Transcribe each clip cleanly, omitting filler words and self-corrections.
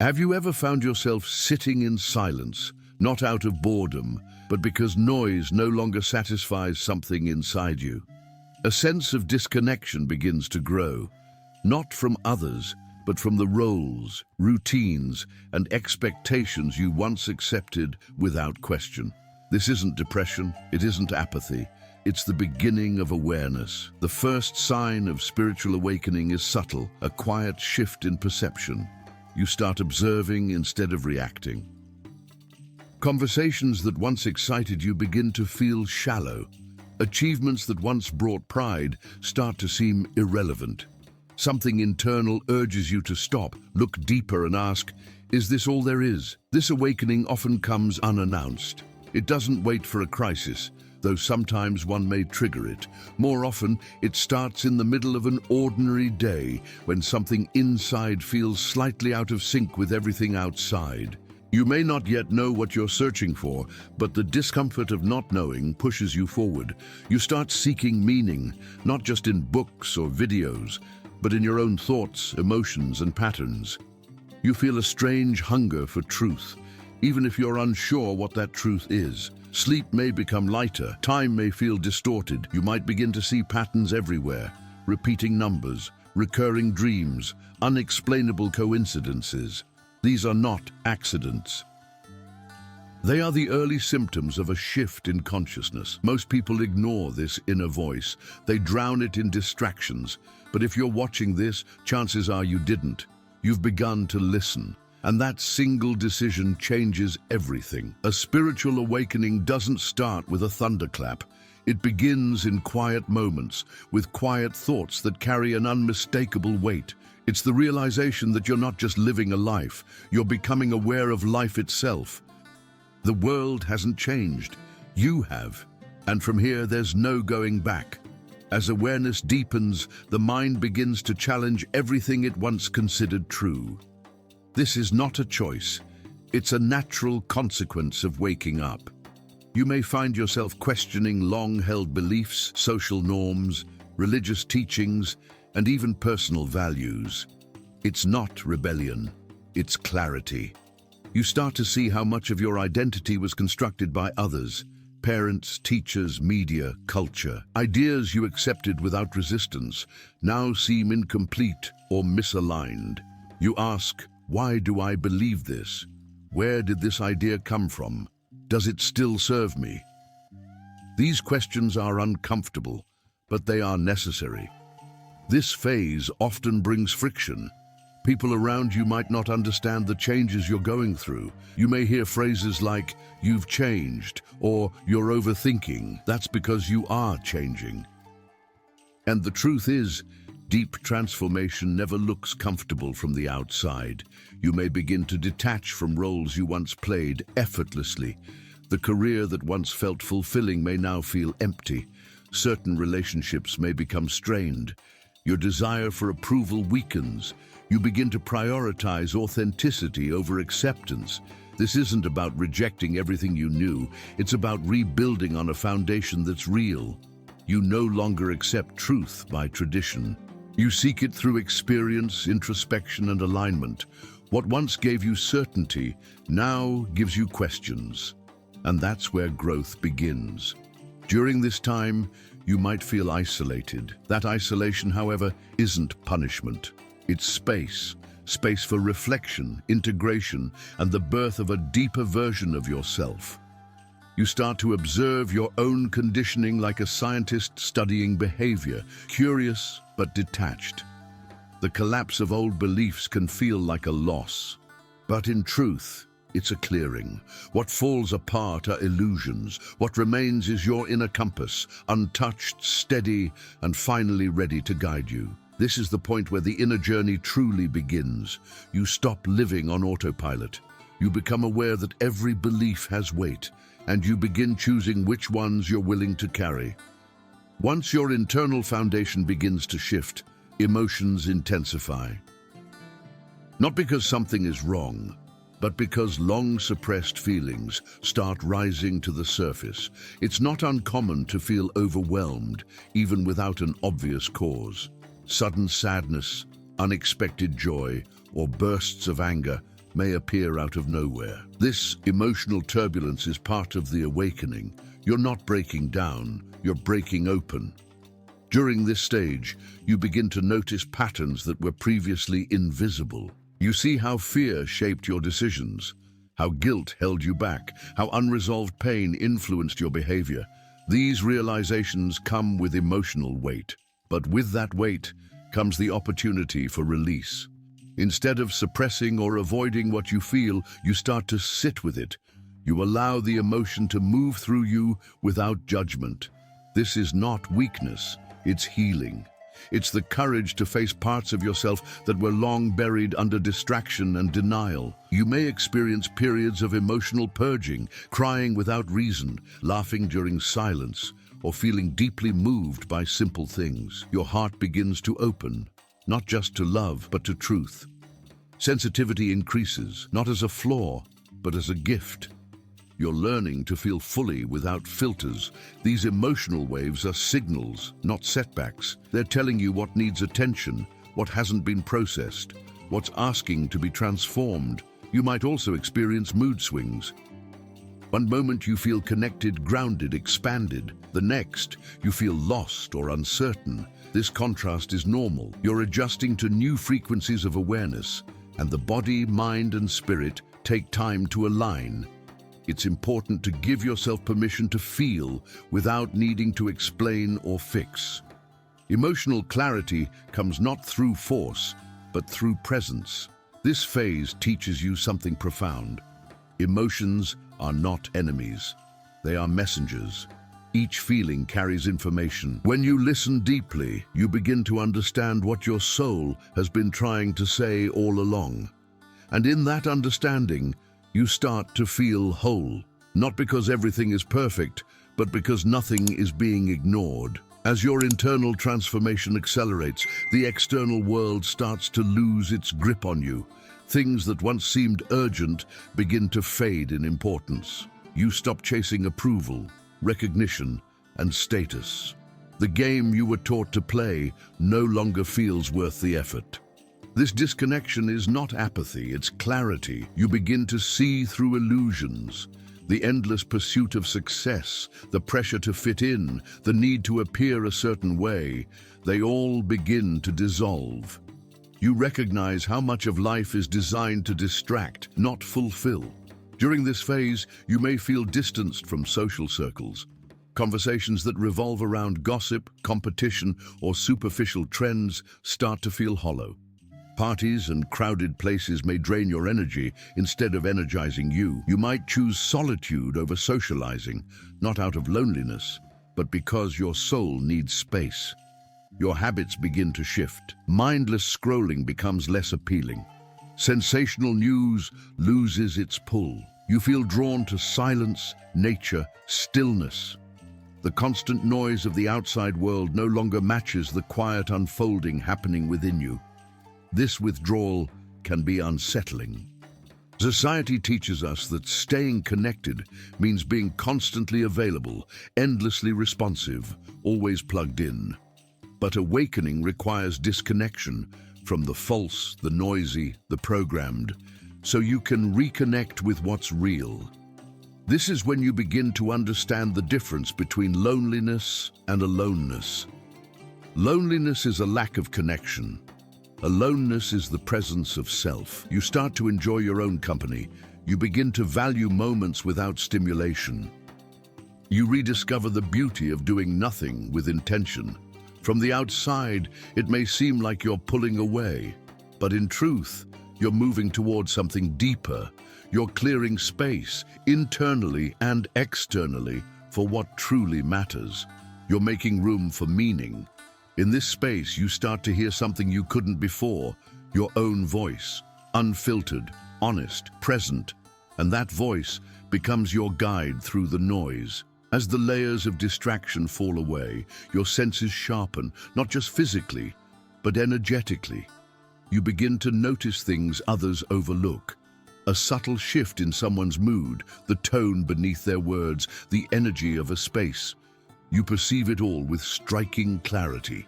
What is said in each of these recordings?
Have you ever found yourself sitting in silence, not out of boredom, but because noise no longer satisfies something inside you? A sense of disconnection begins to grow, not from others, but from the roles, routines, and expectations you once accepted without question. This isn't depression, it isn't apathy. It's the beginning of awareness. The first sign of spiritual awakening is subtle, a quiet shift in perception. You start observing instead of reacting. Conversations that once excited you begin to feel shallow. Achievements that once brought pride start to seem irrelevant. Something internal urges you to stop, look deeper and ask, is this all there is? This awakening often comes unannounced. It doesn't wait for a crisis, though sometimes one may trigger it. More often, it starts in the middle of an ordinary day when something inside feels slightly out of sync with everything outside. You may not yet know what you're searching for, but the discomfort of not knowing pushes you forward. You start seeking meaning, not just in books or videos, but in your own thoughts, emotions, and patterns. You feel a strange hunger for truth, even if you're unsure what that truth is. Sleep may become lighter, time may feel distorted. You might begin to see patterns everywhere, repeating numbers, recurring dreams, unexplainable coincidences. These are not accidents. They are the early symptoms of a shift in consciousness. Most people ignore this inner voice. They drown it in distractions. But if you're watching this, chances are you didn't. You've begun to listen. And that single decision changes everything. A spiritual awakening doesn't start with a thunderclap. It begins in quiet moments, with quiet thoughts that carry an unmistakable weight. It's the realization that you're not just living a life, you're becoming aware of life itself. The world hasn't changed. You have. And from here, there's no going back. As awareness deepens, the mind begins to challenge everything it once considered true. This is not a choice. It's a natural consequence of waking up. You may find yourself questioning long-held beliefs, social norms, religious teachings, and even personal values. It's not rebellion, it's clarity. You start to see how much of your identity was constructed by others, parents, teachers, media, culture. Ideas you accepted without resistance now seem incomplete or misaligned. You ask, why do I believe this? Where did this idea come from? Does it still serve me? These questions are uncomfortable, but they are necessary. This phase often brings friction. People around you might not understand the changes you're going through. You may hear phrases like, "You've changed," or "You're overthinking." That's because you are changing. And the truth is, deep transformation never looks comfortable from the outside. You may begin to detach from roles you once played effortlessly. The career that once felt fulfilling may now feel empty. Certain relationships may become strained. Your desire for approval weakens. You begin to prioritize authenticity over acceptance. This isn't about rejecting everything you knew. It's about rebuilding on a foundation that's real. You no longer accept truth by tradition. You seek it through experience, introspection, and alignment. What once gave you certainty now gives you questions. And that's where growth begins. During this time, you might feel isolated. That isolation, however, isn't punishment. It's space. Space for reflection, integration, and the birth of a deeper version of yourself. You start to observe your own conditioning like a scientist studying behavior, curious but detached. The collapse of old beliefs can feel like a loss, but in truth, it's a clearing. What falls apart are illusions. What remains is your inner compass, untouched, steady, and finally ready to guide you. This is the point where the inner journey truly begins. You stop living on autopilot. You become aware that every belief has weight, and you begin choosing which ones you're willing to carry. Once your internal foundation begins to shift, emotions intensify. Not because something is wrong, but because long-suppressed feelings start rising to the surface. It's not uncommon to feel overwhelmed, even without an obvious cause. Sudden sadness, unexpected joy, or bursts of anger may appear out of nowhere. This emotional turbulence is part of the awakening. You're not breaking down, you're breaking open. During this stage, you begin to notice patterns that were previously invisible. You see how fear shaped your decisions, how guilt held you back, how unresolved pain influenced your behavior. These realizations come with emotional weight, but with that weight comes the opportunity for release. Instead of suppressing or avoiding what you feel, you start to sit with it. You allow the emotion to move through you without judgment. This is not weakness, it's healing. It's the courage to face parts of yourself that were long buried under distraction and denial. You may experience periods of emotional purging, crying without reason, laughing during silence, or feeling deeply moved by simple things. Your heart begins to open, not just to love, but to truth. Sensitivity increases, not as a flaw, but as a gift. You're learning to feel fully without filters. These emotional waves are signals, not setbacks. They're telling you what needs attention, what hasn't been processed, what's asking to be transformed. You might also experience mood swings. One moment you feel connected, grounded, expanded. The next, you feel lost or uncertain. This contrast is normal. You're adjusting to new frequencies of awareness, and the body, mind, and spirit take time to align. It's important to give yourself permission to feel without needing to explain or fix. Emotional clarity comes not through force, but through presence. This phase teaches you something profound. Emotions are not enemies. They are messengers. Each feeling carries information. When you listen deeply, you begin to understand what your soul has been trying to say all along. And in that understanding, you start to feel whole, not because everything is perfect, but because nothing is being ignored. As your internal transformation accelerates, the external world starts to lose its grip on you. Things that once seemed urgent begin to fade in importance. You stop chasing approval, recognition, and status. The game you were taught to play no longer feels worth the effort. This disconnection is not apathy, it's clarity. You begin to see through illusions. The endless pursuit of success, the pressure to fit in, the need to appear a certain way, they all begin to dissolve. You recognize how much of life is designed to distract, not fulfill. During this phase, you may feel distanced from social circles. Conversations that revolve around gossip, competition, or superficial trends start to feel hollow. Parties and crowded places may drain your energy instead of energizing you. You might choose solitude over socializing, not out of loneliness, but because your soul needs space. Your habits begin to shift. Mindless scrolling becomes less appealing. Sensational news loses its pull. You feel drawn to silence, nature, stillness. The constant noise of the outside world no longer matches the quiet unfolding happening within you. This withdrawal can be unsettling. Society teaches us that staying connected means being constantly available, endlessly responsive, always plugged in. But awakening requires disconnection from the false, the noisy, the programmed, so you can reconnect with what's real. This is when you begin to understand the difference between loneliness and aloneness. Loneliness is a lack of connection. Aloneness is the presence of self. You start to enjoy your own company. You begin to value moments without stimulation. You rediscover the beauty of doing nothing with intention. From the outside, it may seem like you're pulling away, but in truth, you're moving towards something deeper. You're clearing space, internally and externally, for what truly matters. You're making room for meaning. In this space, you start to hear something you couldn't before, your own voice, unfiltered, honest, present, and that voice becomes your guide through the noise. As the layers of distraction fall away, your senses sharpen, not just physically, but energetically. You begin to notice things others overlook. A subtle shift in someone's mood, the tone beneath their words, the energy of a space. You perceive it all with striking clarity.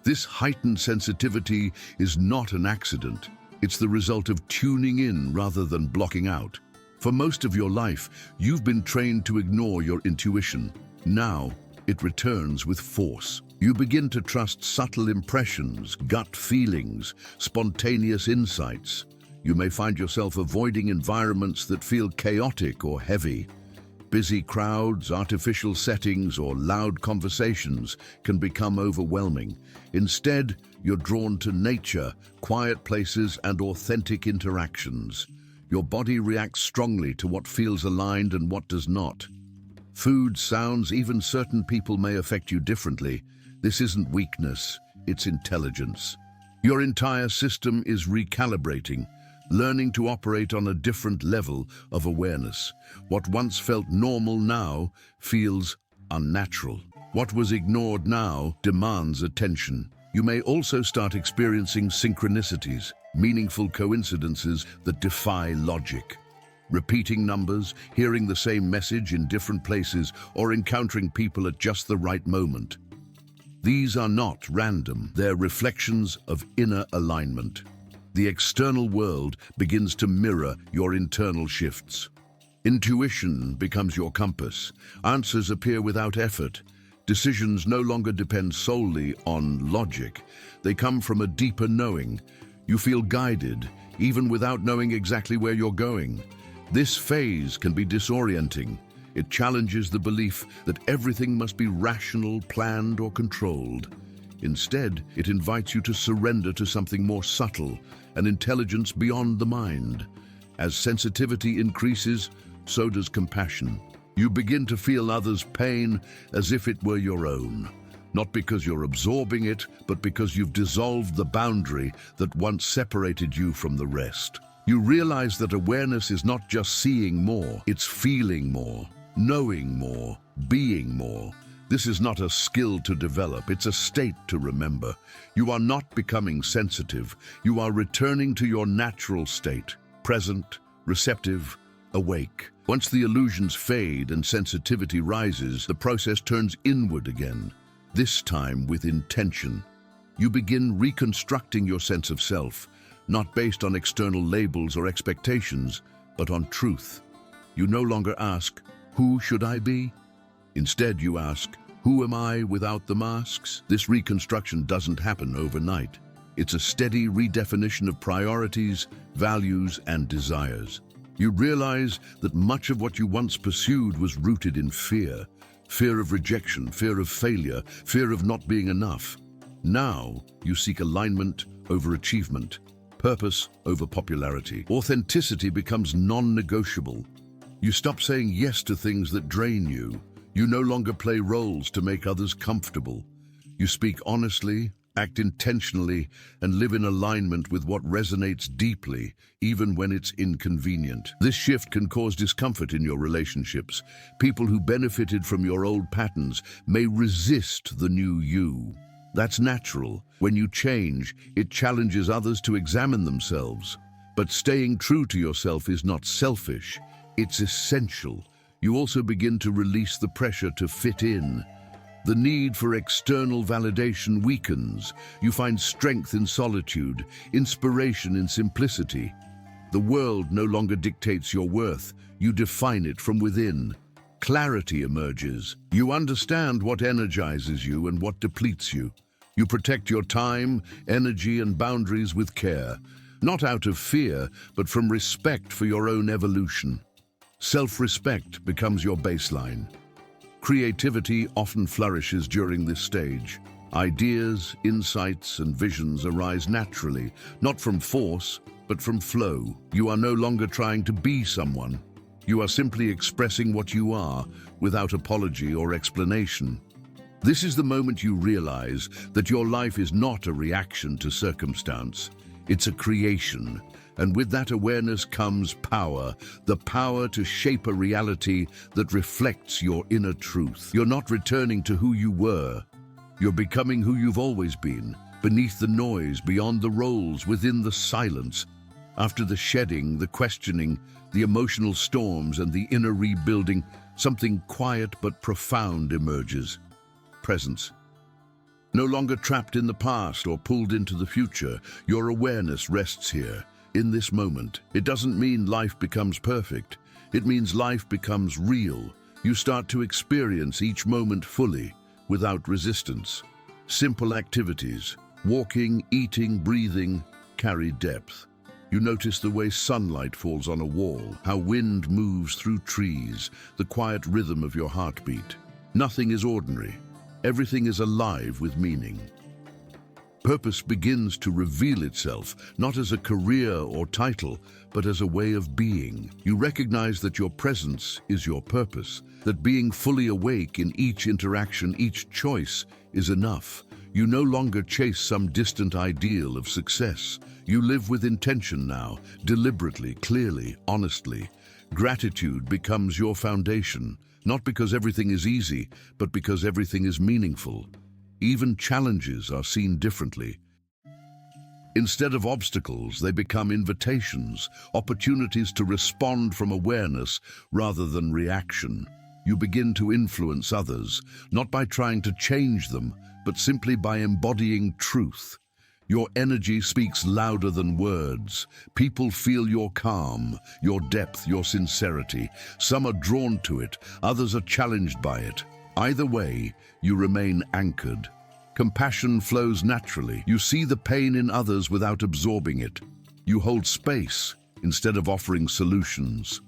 This heightened sensitivity is not an accident. It's the result of tuning in rather than blocking out. For most of your life, you've been trained to ignore your intuition. Now, it returns with force. You begin to trust subtle impressions, gut feelings, spontaneous insights. You may find yourself avoiding environments that feel chaotic or heavy. Busy crowds, artificial settings, or loud conversations can become overwhelming. Instead, you're drawn to nature, quiet places, and authentic interactions. Your body reacts strongly to what feels aligned and what does not. Food, sounds, even certain people may affect you differently. This isn't weakness, it's intelligence. Your entire system is recalibrating, learning to operate on a different level of awareness. What once felt normal now feels unnatural. What was ignored now demands attention. You may also start experiencing synchronicities, meaningful coincidences that defy logic. Repeating numbers, hearing the same message in different places, or encountering people at just the right moment. These are not random, they're reflections of inner alignment. The external world begins to mirror your internal shifts. Intuition becomes your compass. Answers appear without effort. Decisions no longer depend solely on logic. They come from a deeper knowing. You feel guided, even without knowing exactly where you're going. This phase can be disorienting. It challenges the belief that everything must be rational, planned, or controlled. Instead, it invites you to surrender to something more subtle, an intelligence beyond the mind. As sensitivity increases, so does compassion. You begin to feel others' pain as if it were your own. Not because you're absorbing it, but because you've dissolved the boundary that once separated you from the rest. You realize that awareness is not just seeing more, it's feeling more, knowing more, being more. This is not a skill to develop, it's a state to remember. You are not becoming sensitive, you are returning to your natural state, present, receptive, awake. Once the illusions fade and sensitivity rises, the process turns inward again, this time with intention. You begin reconstructing your sense of self, not based on external labels or expectations, but on truth. You no longer ask, "Who should I be?" Instead, you ask, "Who am I without the masks?" This reconstruction doesn't happen overnight. It's a steady redefinition of priorities, values, and desires. You realize that much of what you once pursued was rooted in fear. Fear of rejection, fear of failure, fear of not being enough. Now, you seek alignment over achievement, purpose over popularity. Authenticity becomes non-negotiable. You stop saying yes to things that drain you. You no longer play roles to make others comfortable. You speak honestly, act intentionally, and live in alignment with what resonates deeply, even when it's inconvenient. This shift can cause discomfort in your relationships. People who benefited from your old patterns may resist the new you. That's natural. When you change, it challenges others to examine themselves. But staying true to yourself is not selfish, it's essential. You also begin to release the pressure to fit in. The need for external validation weakens. You find strength in solitude, inspiration in simplicity. The world no longer dictates your worth. You define it from within. Clarity emerges. You understand what energizes you and what depletes you. You protect your time, energy, and boundaries with care, not out of fear, but from respect for your own evolution. Self-respect becomes your baseline. Creativity often flourishes during this stage. Ideas, insights, and visions arise naturally, not from force, but from flow. You are no longer trying to be someone. You are simply expressing what you are, without apology or explanation. This is the moment you realize that your life is not a reaction to circumstance. It's a creation. And with that awareness comes power, the power to shape a reality that reflects your inner truth. You're not returning to who you were. You're becoming who you've always been, beneath the noise, beyond the roles, within the silence. After the shedding, the questioning, the emotional storms, and the inner rebuilding, something quiet but profound emerges. Presence. No longer trapped in the past or pulled into the future, your awareness rests here, in this moment. It doesn't mean life becomes perfect. It means life becomes real. You start to experience each moment fully, without resistance. Simple activities, walking, eating, breathing, carry depth. You notice the way sunlight falls on a wall, how wind moves through trees, the quiet rhythm of your heartbeat. Nothing is ordinary. Everything is alive with meaning. Purpose begins to reveal itself, not as a career or title, but as a way of being. You recognize that your presence is your purpose, that being fully awake in each interaction, each choice, is enough. You no longer chase some distant ideal of success. You live with intention now, deliberately, clearly, honestly. Gratitude becomes your foundation, not because everything is easy, but because everything is meaningful. Even challenges are seen differently. Instead of obstacles, they become invitations, opportunities to respond from awareness rather than reaction. You begin to influence others, not by trying to change them, but simply by embodying truth. Your energy speaks louder than words. People feel your calm, your depth, your sincerity. Some are drawn to it, others are challenged by it. Either way, you remain anchored. Compassion flows naturally. You see the pain in others without absorbing it. You hold space instead of offering solutions.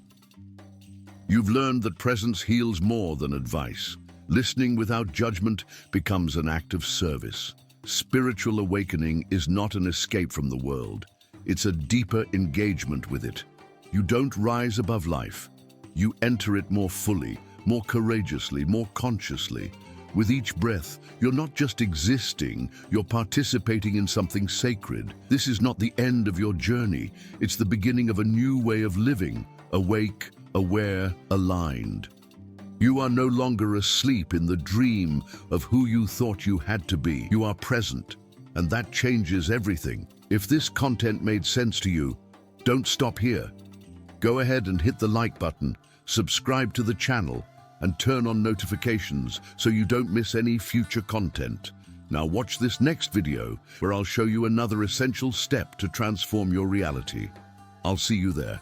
You've learned that presence heals more than advice. Listening without judgment becomes an act of service. Spiritual awakening is not an escape from the world. It's a deeper engagement with it. You don't rise above life. You enter it more fully, more courageously, more consciously. With each breath, you're not just existing, you're participating in something sacred. This is not the end of your journey. It's the beginning of a new way of living, awake, aware, aligned. You are no longer asleep in the dream of who you thought you had to be. You are present, and that changes everything. If this content made sense to you, don't stop here. Go ahead and hit the like button, subscribe to the channel, and turn on notifications so you don't miss any future content. Now watch this next video where I'll show you another essential step to transform your reality. I'll see you there.